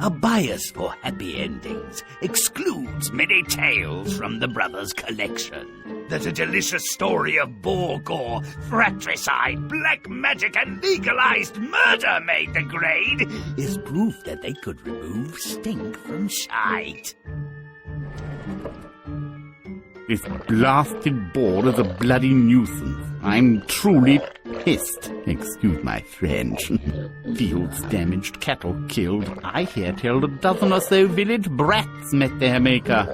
A bias for happy endings excludes many tales from the brothers' collection. That a delicious story of boar gore, fratricide, black magic, and legalized murder made the grade is proof that they could remove stink from shite. This blasted boar is a bloody nuisance. I'm truly pissed. Excuse my French. Fields damaged, cattle killed. I hear tell a dozen or so village brats met their maker.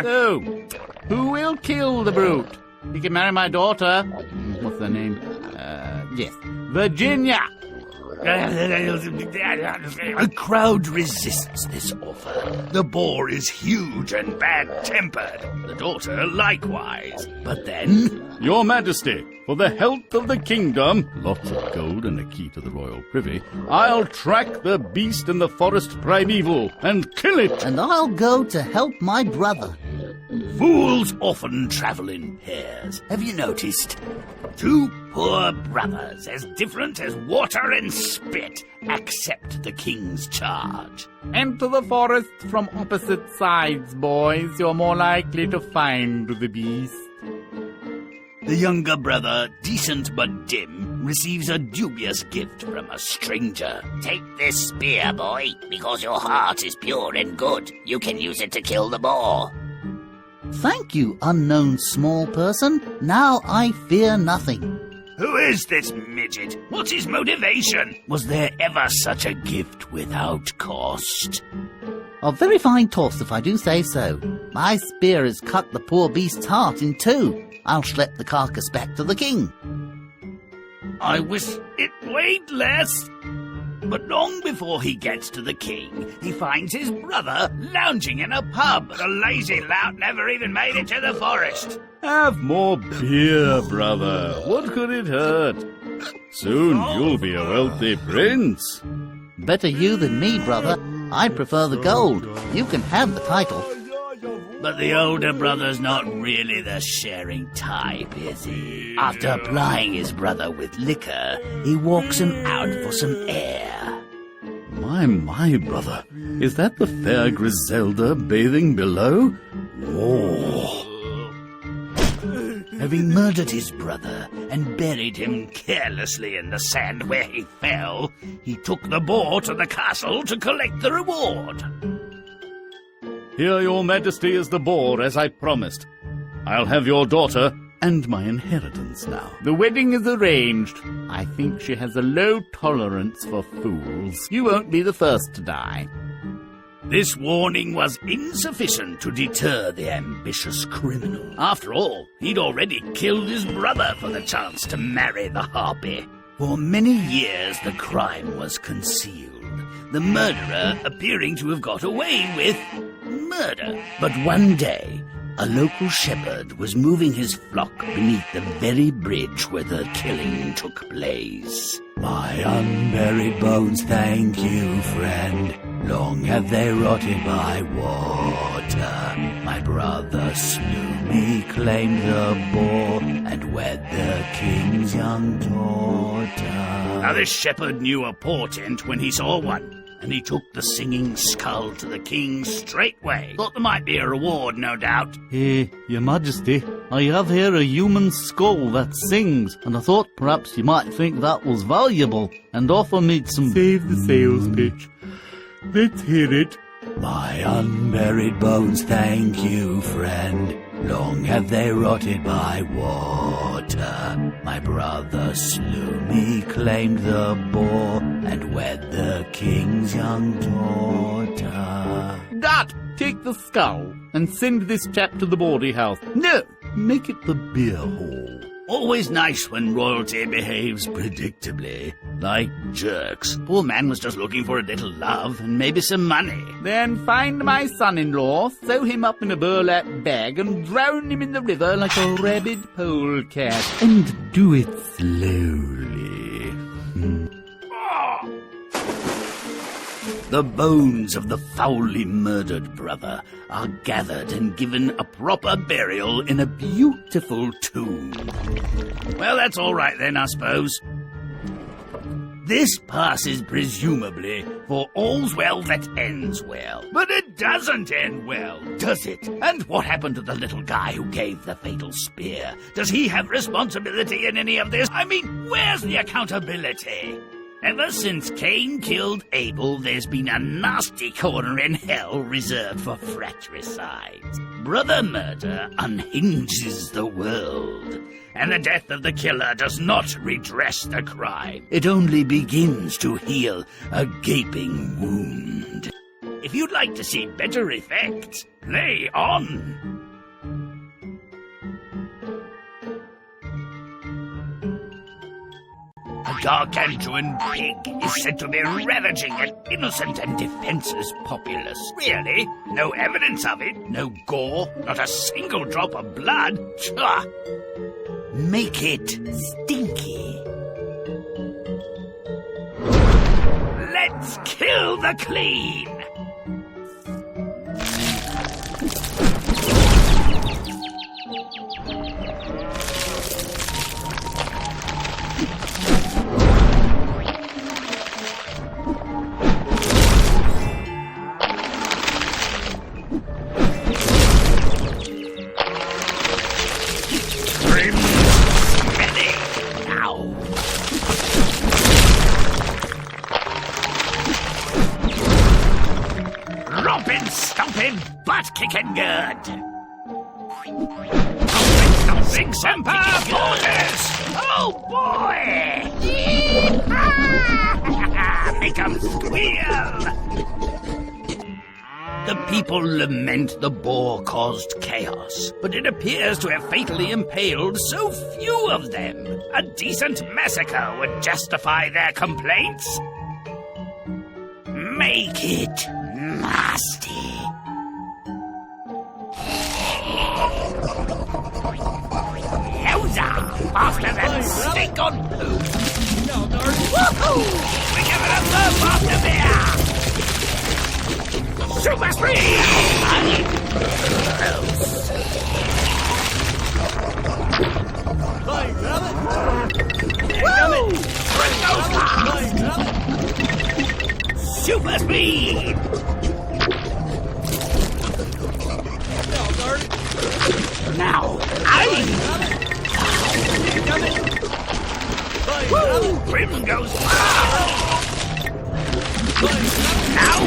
So, who will kill the brute? He can marry my daughter. What's her name? Yes, Virginia. A crowd resists this offer. The boar is huge and bad-tempered. The daughter likewise. But then... Your Majesty, for the health of the kingdom, lots of gold and a key to the royal privy, I'll track the beast in the forest primeval and kill it. And I'll go to help my brother. Fools often travel in pairs. Have you noticed? Two poor brothers, as different as water and spit, accept the king's charge. Enter the forest from opposite sides, boys. You're more likely to find the beast. The younger brother, decent but dim, receives a dubious gift from a stranger. Take this spear, boy, because your heart is pure and good. You can use it to kill the boar. Thank you, unknown small person. Now I fear nothing. Who is this midget? What's his motivation? Was there ever such a gift without cost? A very fine toss, if I do say so. My spear has cut the poor beast's heart in two. I'll schlep the carcass back to the king. I wish it weighed less. But long before he gets to the king, he finds his brother lounging in a pub. The lazy lout never even made it to the forest. Have more beer, brother. What could it hurt? Soon you'll be a wealthy prince. Better you than me, brother. I prefer the gold. You can have the title. But the older brother's not really the sharing type, is he? After plying his brother with liquor, he walks him out for some air. My, brother. Is that the fair Griselda bathing below? Oh. Having murdered his brother and buried him carelessly in the sand where he fell, he took the boar to the castle to collect the reward. Here, your majesty, is the boar, as I promised. I'll have your daughter and my inheritance now. The wedding is arranged. I think she has a low tolerance for fools. You won't be the first to die. This warning was insufficient to deter the ambitious criminal. After all, he'd already killed his brother for the chance to marry the harpy. For many years, the crime was concealed, the murderer appearing to have got away with murder. But one day, a local shepherd was moving his flock beneath the very bridge where the killing took place. My unburied bones thank you, friend. Long have they rotted by water. My brother slew me, claimed the boar, and wed the king's young daughter. Now this shepherd knew a portent when he saw one, and he took the singing skull to the king straightway. Thought there might be a reward, no doubt. Your Majesty, I have here a human skull that sings, and I thought perhaps you might think that was valuable, and offer me some... Save the sales pitch. Let's hear it. My unburied bones thank you, friend. Long have they rotted by water. My brother slew me, claimed the boar, and wed the king's young daughter. Dot, take the skull and send this chap to the bawdy house. No, make it the beer hall. Always nice when royalty behaves predictably, like jerks. Poor man was just looking for a little love and maybe some money. Then find my son-in-law, sew him up in a burlap bag, and drown him in the river like a rabid polecat. And do it slowly. The bones of the foully murdered brother are gathered and given a proper burial in a beautiful tomb. Well, that's all right then, I suppose. This passes presumably for all's well that ends well. But it doesn't end well, does it? And what happened to the little guy who gave the fatal spear? Does he have responsibility in any of this? I mean, where's the accountability? Ever since Cain killed Abel, there's been a nasty corner in hell reserved for fratricides. Brother murder unhinges the world, and the death of the killer does not redress the crime. It only begins to heal a gaping wound. If you'd like to see better effects, play on. A gargantuan pig is said to be ravaging an innocent and defenseless populace. Really? No evidence of it? No gore? Not a single drop of blood? Tchah! Make it stinky. Let's kill the clean! Butt-kicking good. Stomping Semper Fortis! Oh boy! Make 'em squeal! The people lament the boar caused chaos, but it appears to have fatally impaled so few of them. A decent massacre would justify their complaints. Make it nasty. Yowza! After that stink on poo! Woohoo! We're giving up the after beer! Super speed! Woo! Bring those fast! Super speed! Now, woo! Grim goes fast! Now!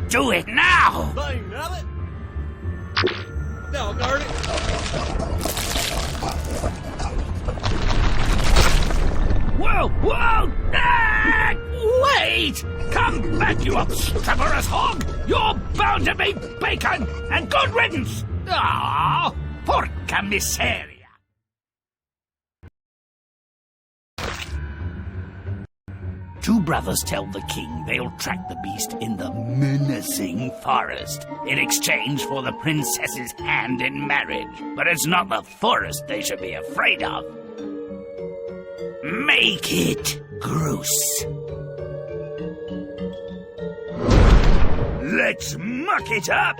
Do it now! Now, guard it! Whoa! Whoa! Ah! Wait! Come back, you obstreperous hog! You're bound to be bacon! And good riddance! Ah, porca miseria! Two brothers tell the king they'll track the beast in the menacing forest in exchange for the princess's hand in marriage. But it's not the forest they should be afraid of. Make it gross. Let's muck it up.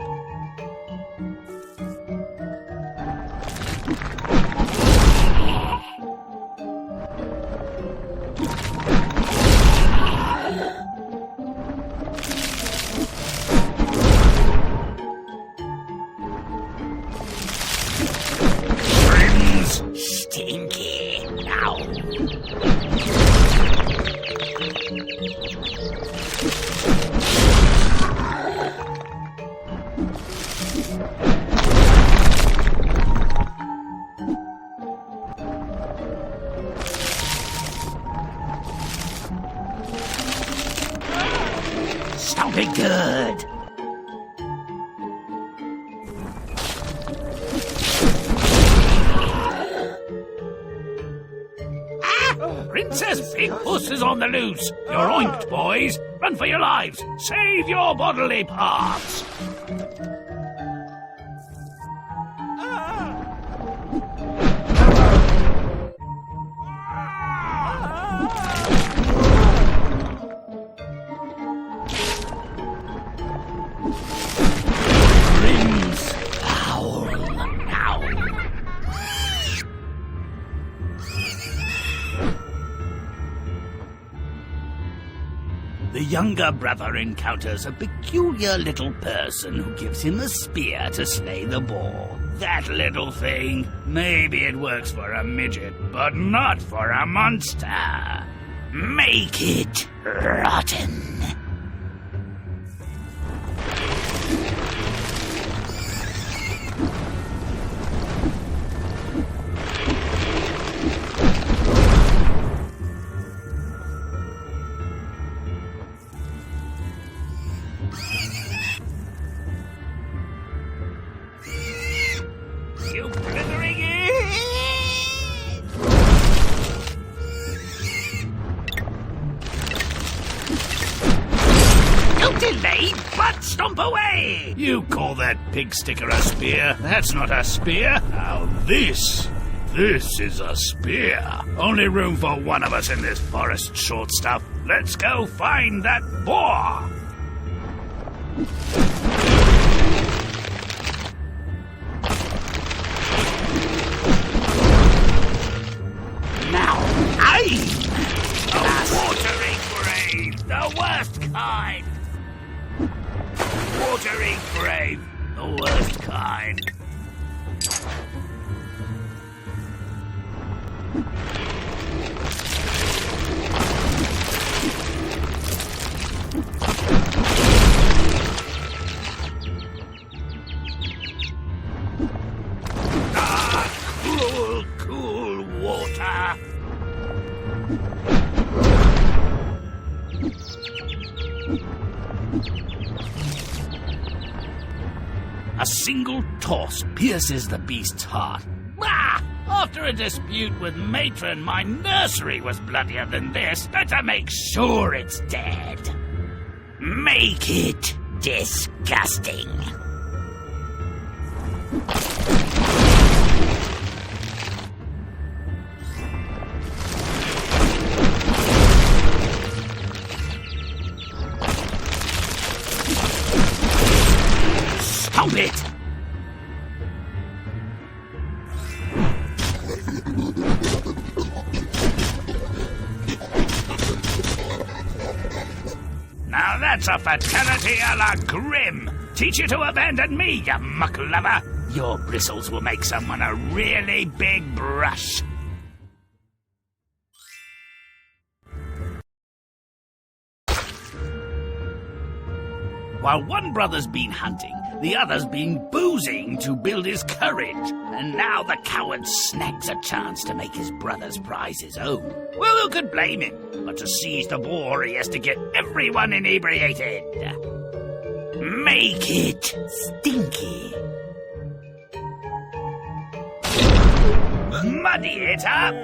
Stinky. Now. Stop it good. Big Puss is on the loose. You're oinked, boys. Run for your lives. Save your bodily parts. Grim's howl. The younger brother encounters a peculiar little person who gives him a spear to slay the boar. That little thing, maybe it works for a midget, but not for a monster. Make it rotten. You blithering Don't delay, but stomp away! You call that pig sticker a spear? That's not a spear. Now this is a spear. Only room for one of us in this forest, short stuff. Let's go find that boar! Watering grave, the worst kind. Watering grave, the worst kind. Cool water. A single toss pierces the beast's heart. Bah! After a dispute with Matron, my nursery was bloodier than this. Better make sure it's dead. Make it disgusting. Stomp it! Now that's a fatality a la Grim. Teach you to abandon me, you muck lover. Your bristles will make someone a really big brush. While one brother's been hunting, the other's been boozing to build his courage. And now the coward snags a chance to make his brother's prize his own. Well, who could blame him? But to seize the boar, he has to get everyone inebriated. Make it stinky. Muddy it up.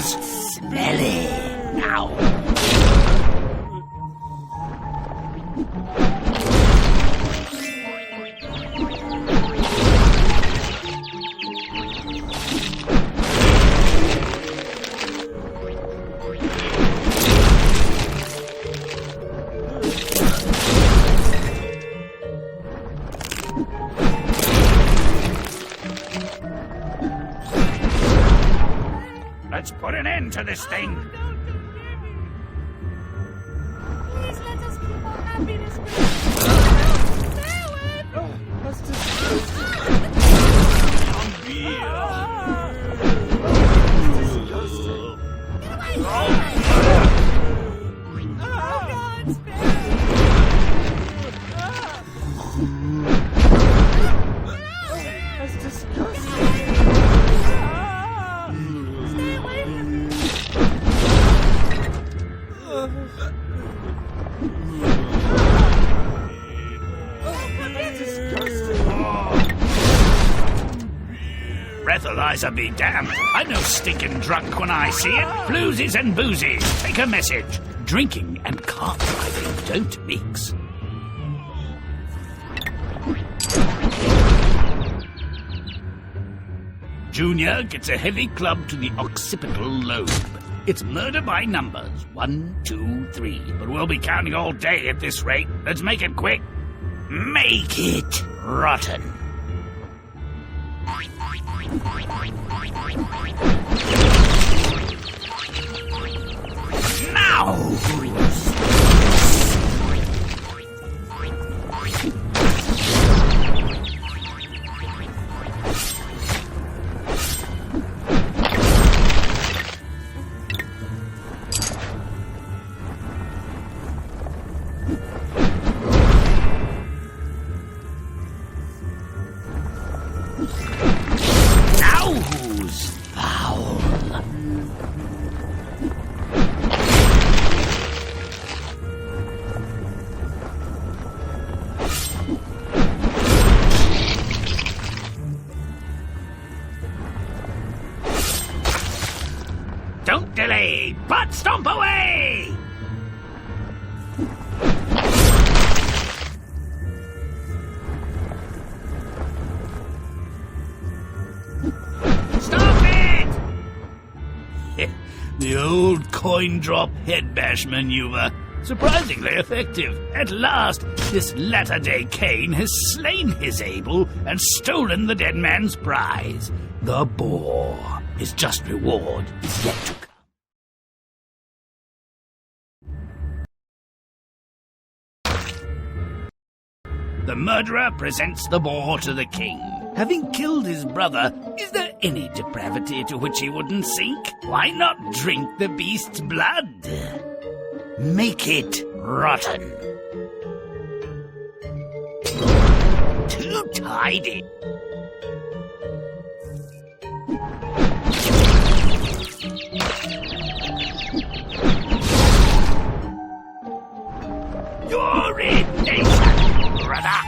Smelly. Now. Let's put an end to this thing. Please let us keep our happiness. Stay away from Breathalyzer be damned. I'm no stinking drunk when I see it. Floozies and boozies, take a message. Drinking and cart driving don't mix. Junior gets a heavy club to the occipital lobe. It's murder by numbers. 1, 2, 3. But we'll be counting all day at this rate. Let's make it quick. Make it rotten. Now! Now who's foul? Don't delay, but stomp away! Stop it! The old coin drop head bash maneuver. Surprisingly effective. At last, this latter-day Cain has slain his Abel and stolen the dead man's prize. The boar. His just reward is yet to come. The murderer presents the boar to the king. Having killed his brother, is there any depravity to which he wouldn't sink? Why not drink the beast's blood? Make it rotten. Too tidy. Urination, brother.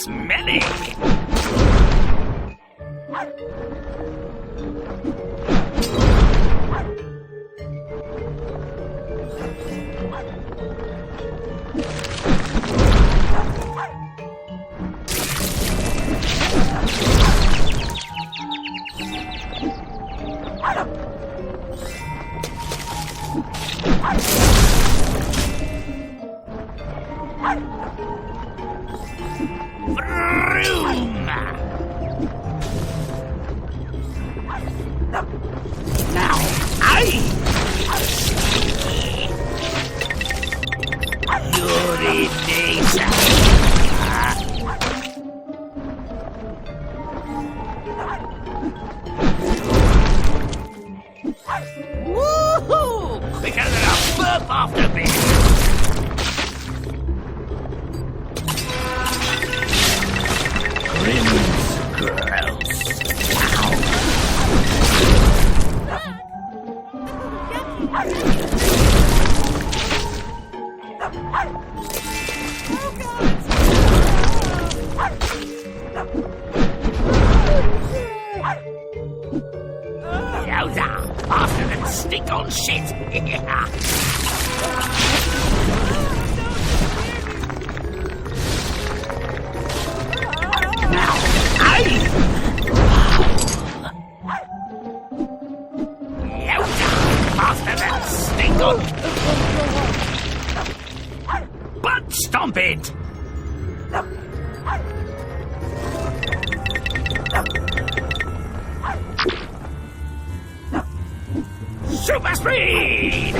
Smelly! Vroom! Now, urination. Woohoo! Quicker than a burp after this. Yowza! Faster than stick on shit! Now, Yowza! Faster than stick on... Butt stomp it! Super speed!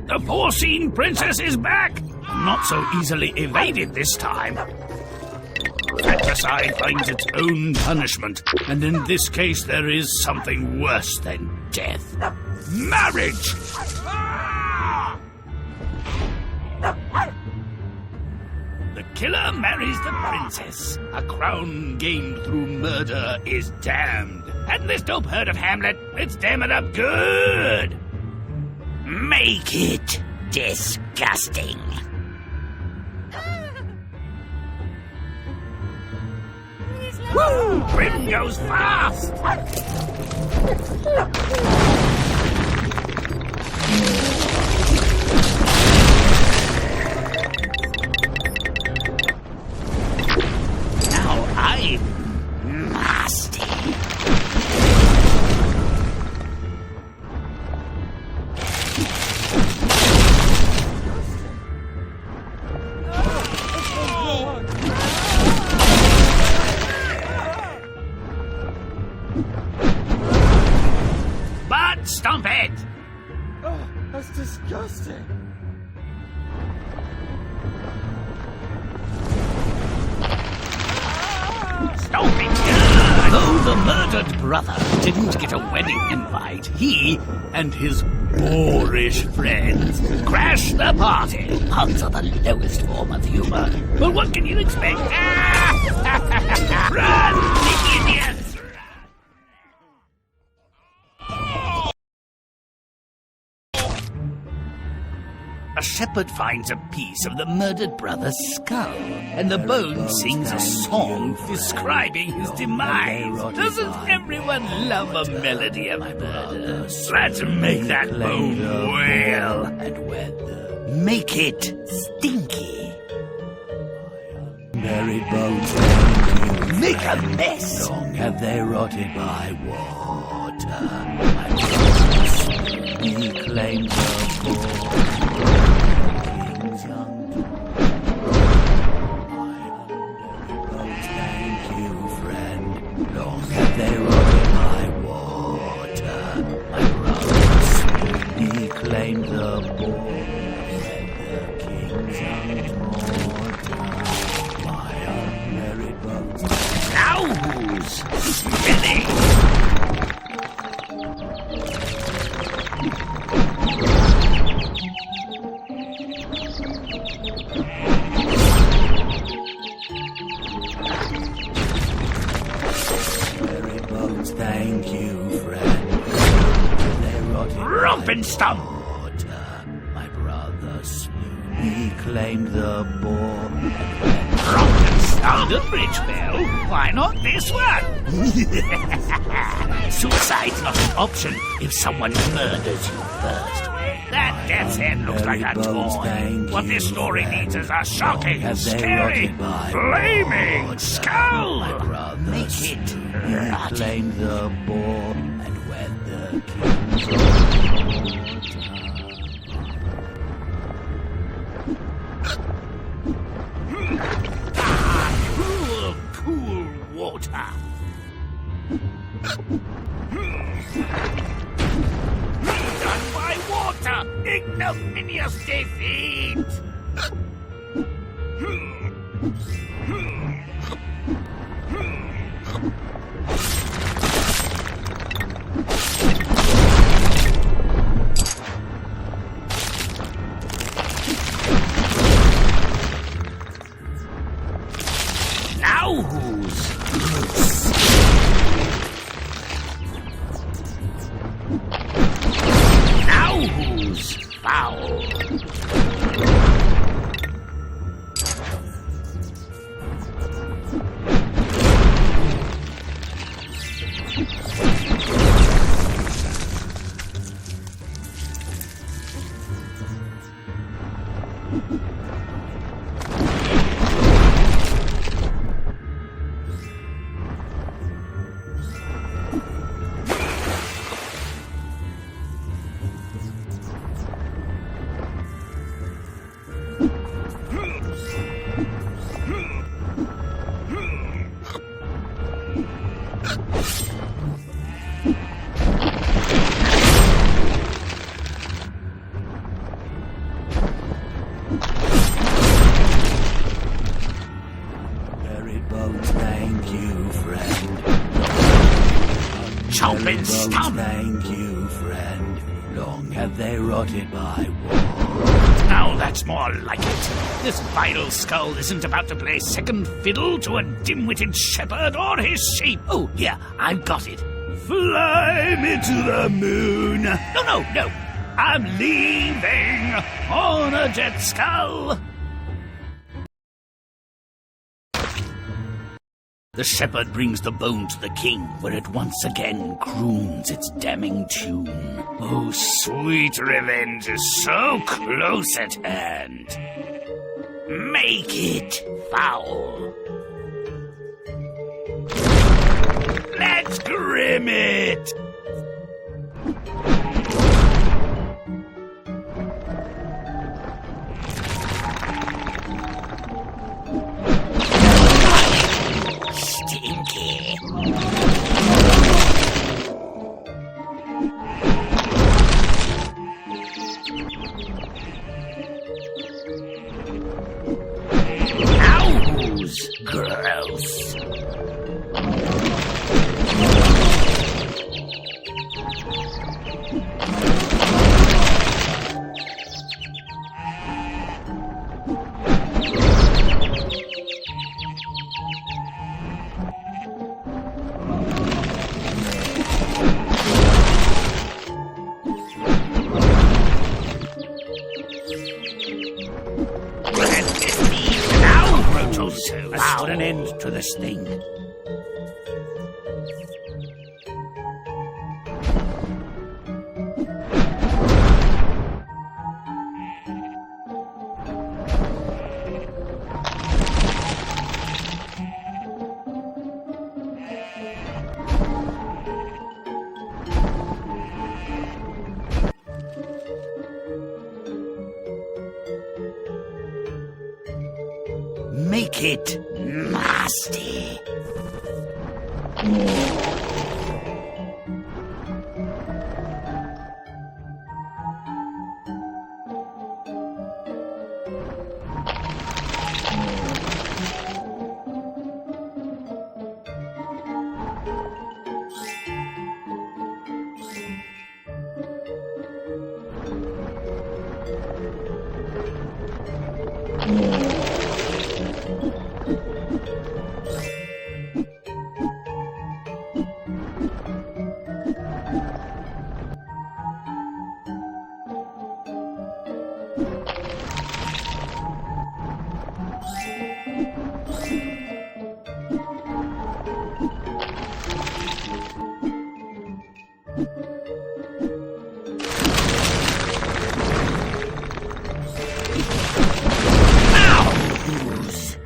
The foreseen princess is back! Not so easily evaded this time. Fratricide finds its own punishment, and in this case there is something worse than death. Marriage! The killer marries the princess. A crown gained through murder is damned. Hadn't this dope heard of Hamlet? Let's dam it up good! Make it disgusting. Please let Woo! Grim goes fast! Now I'm nasty. But stomp it! Oh, that's disgusting. Stomp it good! Though the murdered brother didn't get a wedding invite, he and his boorish friends crashed the party. Puns are the lowest form of humor. But what can you expect? Run, the idiots! A shepherd finds a piece of the murdered brother's skull, and the bone sings a song describing his demise. Doesn't everyone love a melody of murder? Let's make that bone wail. Make it stinky. Buried bones, Make a mess. long have they rotted by water. We claim the king's young. Thank you, friend. Long have they rotted by water. My brothers, we claim the boar. The king's young daughter. My unmarried bones. Now who's spinning? Buried bones, thank you, friend. They rotted Romp and stomp. by water. My brother slew. He claimed the boar. Romp and stomp. The bridge fell. Why not this one? Suicide's not an option if someone murders you first. That death's head looks like a toy. What this story needs is a shocking, scary, flaming skull. Make it He rotting. claimed the boar and wed the king's Cool, cool water. Done by water. Ignominious defeat. Now who's loose? Now who's foul? Chop and stomp! Thank you, friend. Long have they rotted by war. Now that's more like it. This vile skull isn't about to play second fiddle to a dim-witted shepherd or his sheep. Oh, here, I've got it. Fly me to the moon. No. I'm leaving on a jet skull. The shepherd brings the bone to the king, where it once again croons its damning tune. Oh, sweet revenge is so close at hand. Make it foul. Let's grim it. Stinky. Ows! Gross. Let's put an end to this thing. Make it nasty.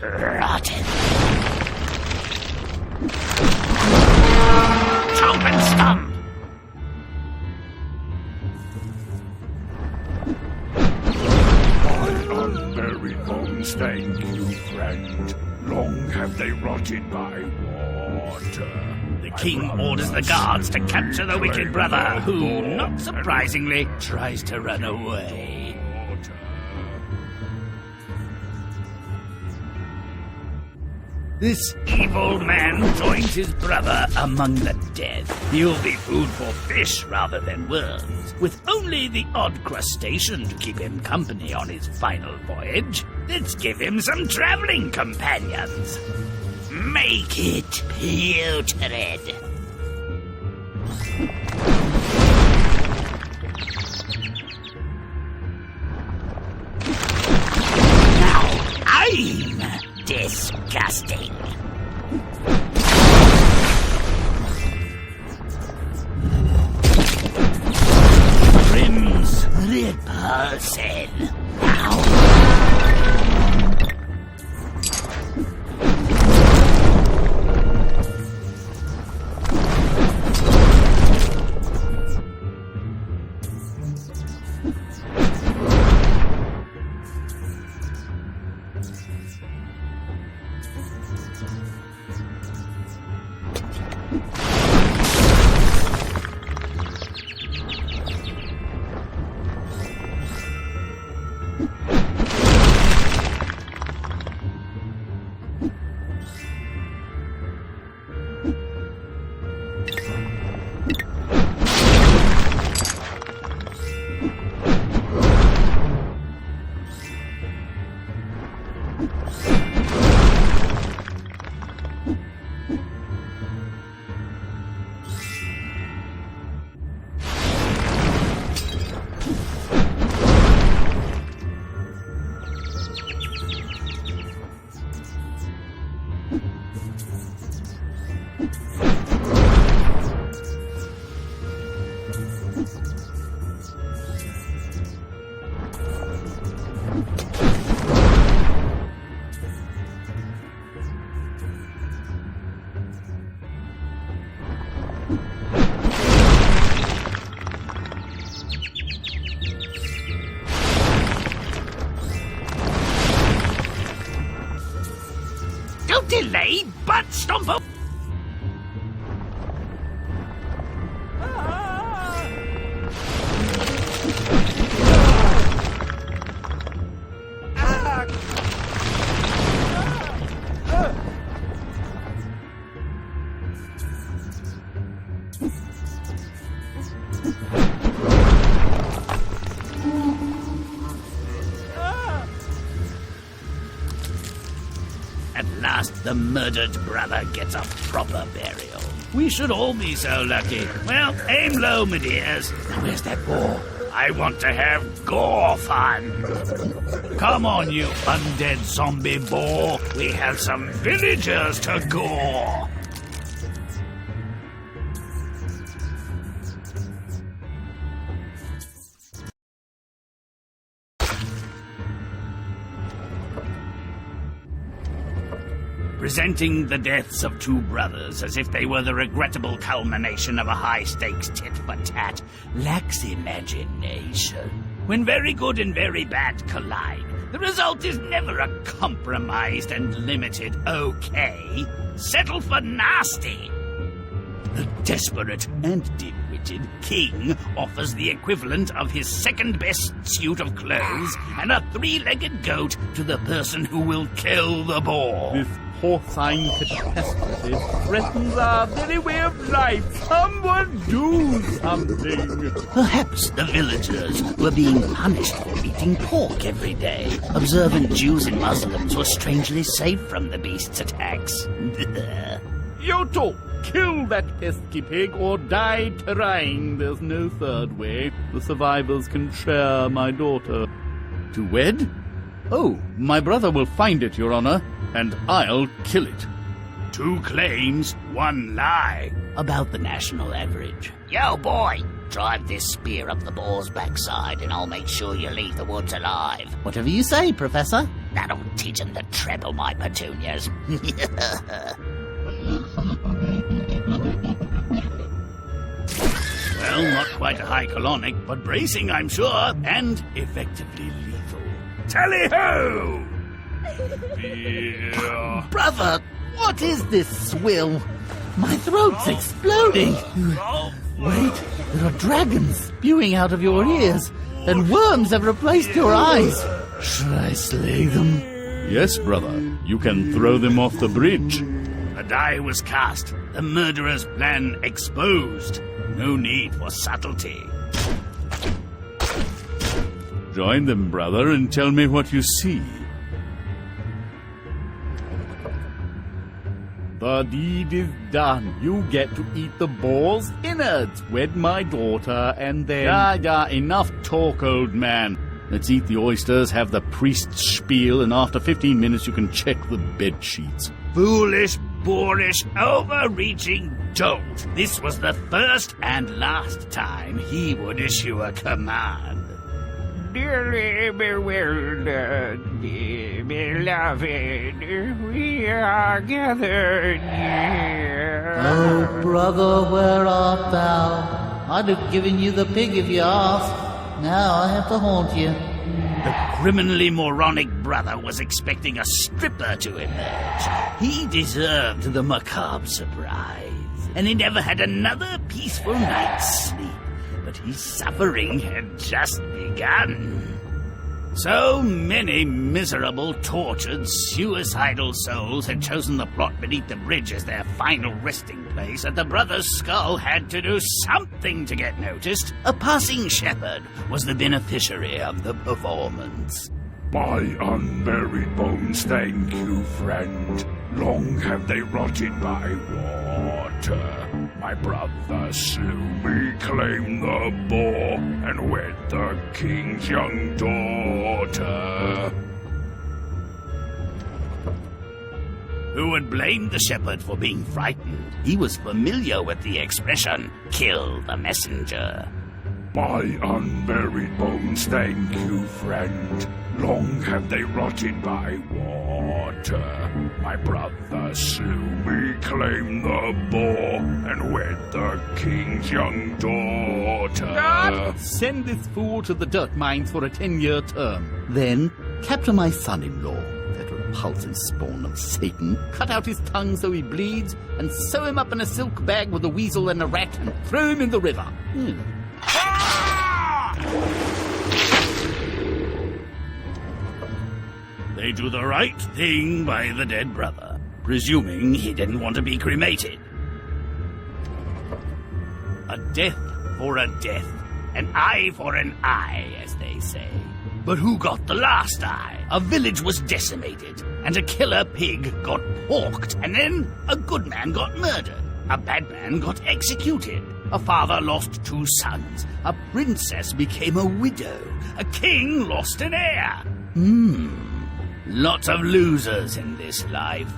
Rotten. Chomp and stomp. My unburied bones, thank you, friend. Long have they rotted by water. The king orders the guards to capture the wicked brother, who, not surprisingly, tries to run away. This evil man joins his brother among the dead. He'll be food for fish rather than worms, with only the odd crustacean to keep him company on his final voyage. Let's give him some traveling companions. Make it putrid. Now I'm disgusting. Rims. Repulsive. Don't delay, butt stomper! At last, the murdered brother gets a proper burial. We should all be so lucky. Well, aim low, my dears. Now, where's that boar? I want to have gore fun. Come on, you undead zombie boar. We have some villagers to gore. Presenting the deaths of two brothers as if they were the regrettable culmination of a high-stakes tit-for-tat lacks imagination. When very good and very bad collide, the result is never a compromised and limited okay. Settle for nasty. The desperate and dim-witted king offers the equivalent of his second-best suit of clothes and a three-legged goat to the person who will kill the boar. This porcine catastrophe threatens our very way of life. Someone do something. Perhaps the villagers were being punished for eating pork every day. Observant Jews and Muslims were strangely safe from the beast's attacks. Yoto, kill that pesky pig or die trying. There's no third way. The survivors can share my daughter. To wed? Oh, my brother will find it, Your Honor, and I'll kill it. Two claims, one lie. About the national average. Yo, boy, drive this spear up the boar's backside and I'll make sure you leave the woods alive. Whatever you say, Professor. That'll teach 'em to treble my petunias. Well, not quite a high colonic, but bracing, I'm sure, and effectively lethal. Tally-ho! Brother, what is this swill? My throat's exploding. Wait, there are dragons spewing out of your ears, and worms have replaced your eyes. Should I slay them? Yes, brother, you can throw them off the bridge. The die was cast, the murderer's plan exposed. No need for subtlety. Join them, brother, and tell me what you see. The deed is done. You get to eat the boar's innards. Wed my daughter, and then... Yeah, enough talk, old man. Let's eat the oysters, have the priest's spiel, and after 15 minutes you can check the bed sheets. Foolish, boorish, overreaching dolt. This was the first and last time he would issue a command. Dearly bewildered, beloved, we are gathered here. Oh, brother, where art thou? I'd have given you the pig if you asked. Now I have to haunt you. The criminally moronic brother was expecting a stripper to emerge. He deserved the macabre surprise, and he never had another peaceful night's sleep. But his suffering had just begun. So many miserable, tortured, suicidal souls had chosen the plot beneath the bridge as their final resting place that the brother's skull had to do something to get noticed. A passing shepherd was the beneficiary of the performance. My unburied bones, thank you, friend. Long have they rotted by water. My brother slew me, claimed the boar, and wed the king's young daughter. Who would blame the shepherd for being frightened? He was familiar with the expression, kill the messenger. My unburied bones, thank you, friend. Long have they rotted by water. water. My brother slew me, claimed the boar, and wed the king's young daughter. Send this fool to the dirt mines for a 10-year term. Then capture my son-in-law, that repulsive spawn of Satan. Cut out his tongue so he bleeds, and sew him up in a silk bag with a weasel and a rat, and throw him in the river. They do the right thing by the dead brother, presuming he didn't want to be cremated. A death for a death, an eye for an eye, as they say. But who got the last eye? A village was decimated, and a killer pig got porked, and then a good man got murdered. A bad man got executed. A father lost 2 sons. A princess became a widow. A king lost an heir. Lots of losers in this life.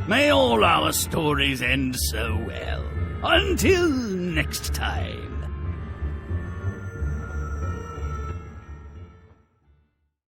May all our stories end so well. Until next time.